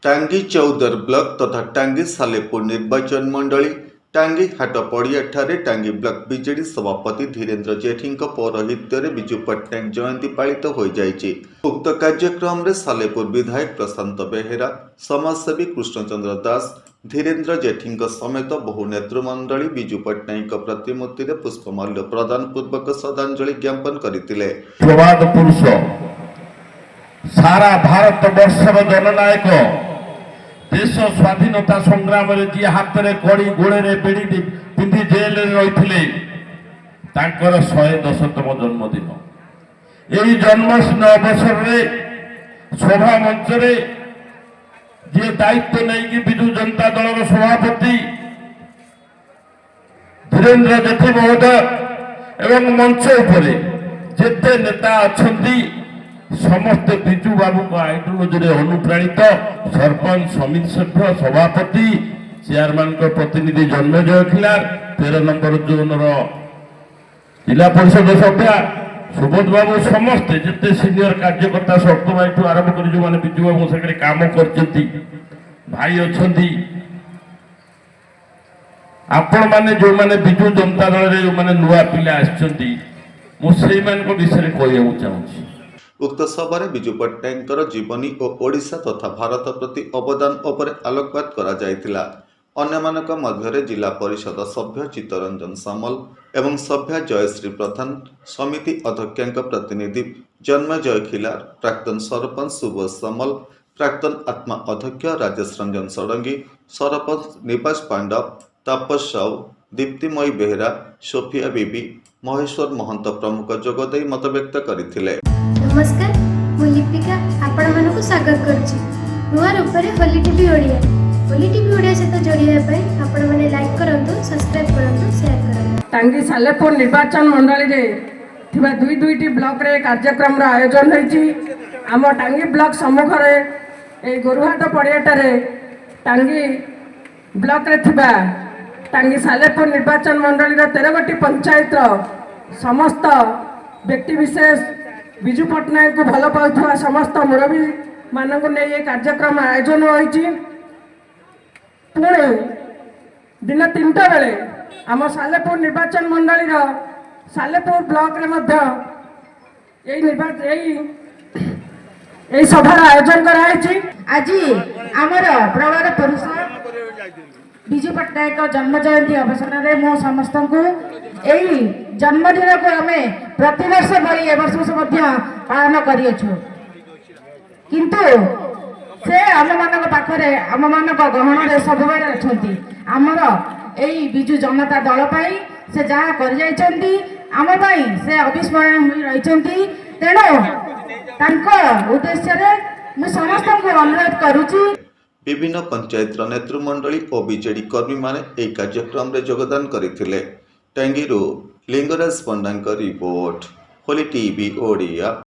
टांगी चौदर ब्लॉक तथा टांगी सालेपुर निर्वाचन मंडली टांगी हाट पड़िया ठारे टांगी ब्लॉक बीजेडी सभापति धीरेन्द्र जेठी पौरोहित्य विजु पट्टनायक जयंती पालित हो जाइछि। उक्त कार्यक्रम रे सालेपुर विधायक प्रशांत बेहेरा, समाजसेवी कृष्णचंद्र दास, धीरेन्द्र जेठी समेत बहु नेतृमंडली विजु पट्टनायक प्रतिमूर्ति रे पुष्पमाल्य प्रदान पूर्वक श्रद्धांजलि ज्ञापन करथिले। प्रवाद पुरुष सारा भारत वर्षर जननायक देश स्वाधीनता संग्राम जी हाथ में कड़ी गोड़े बेड़ी पिंधि जेल रही 110तम जन्मदिन यही जन्मदिन अवसर में सभा मंच जी दायित्व नहीं विजु जनता दल सभापति धीरेन्द्र जेठी महोदय एवं मंच उपरे जेते नेता अच्छा समस्त विजु बाबू को आइडियोलोजी अनुप्राणित सरपंच समिति सभ्य सभापति चेयरमैन को प्रतिनिधि जन्मजय खिलार 13 नंबर जोन जिला परिषद सभ्या सुबोध बाबू समस्ते जिते सीनियर कार्यकर्ता शक्त भाई ठू आरंभ कर जो मैंने विजु बाबू सागर काम कर भाई अच्छा आपण मैंने जो मैंने विजु जनता दल जो मैंने नुआ पिला आसई विषय कहूँ चाहूँगी। उक्त सभारे विजु पट्टनायक जीवनी और ओडिशा तथा भारत प्रति अवदान उपरे आलोकपात करा जायतिला। अन्यमानक मध्यरे जिला परिषद सभ्य चित्तरंजन सामल एवं सभ्या जयश्री प्रधान, समिति अध्यक्ष प्रतिनिधि जन्मजय खिलार, प्राक्तन सरपंच सुबोध सामल, प्राक्तन आत्मा अध्यक्ष राजेश रंजन षडंगी, सरपंच निवास पांडव, तापस साहू, दीप्तिमयी बेहेरा, सोफिया बीबी, महेश्वर महंत प्रमुख जोगदे मत व्यक्त करथिले। नमस्कार, मु लिपिका आपण मानक स्वागत करछि नुआ रूपरे होली टीवी ओडिया। होली टीवी ओडिया सहित जोड़िया पई आपण माने लाइक करंतु, सब्सक्राइब करंतु, शेयर करंतु। टांगी सालेपुर निर्वाचन मंडली रे थिबा दुईटी ब्लॉक रे कार्यक्रम रा आयोजन होईछि। आम टांगी ब्लॉक सम्मुख रे ए गोरुहाट पड़ियाटारे टांगी ब्लॉक रे थिबा टांगी सालेपुर निर्वाचन मंडली रा 13 गोटी पंचायत समस्त व्यक्ति विशेष विजु पट्टनायक को भल पाउथुवा समस्त मुरबी मानक नहीं ये कार्यक्रम आयोजन होईछि। पुणे दिन 3टा बेले आम सालेपुर निर्वाचन मंडली सालेपुर ब्लॉक रे मध्य यही सभार आयोजन कराई। आज आमर प्रवाद पुरुष विजु पट्टनायक जन्म जयंती अवसर में मो समस्त को यही जन्मदिन को आम प्रतिवर्ष भली वर्ष पालन करियछु, किंतु से आम मान पाखरे आम मान गहन सब अच्छा आमर यही विजु जनता दल पाई से जहाँ कर आम से अविस्मरण हो रही। तेणु उद्देश्य मु समस्त को अनुरोध करुची। विभिन्न पंचायत नेतृमंडली और बीजेडी कर्मी माने एक कार्यक्रम रे योगदान करथिले। टांगीरू लिंगराज पंडांक रिपोर्ट, होली टीवी ओडिया।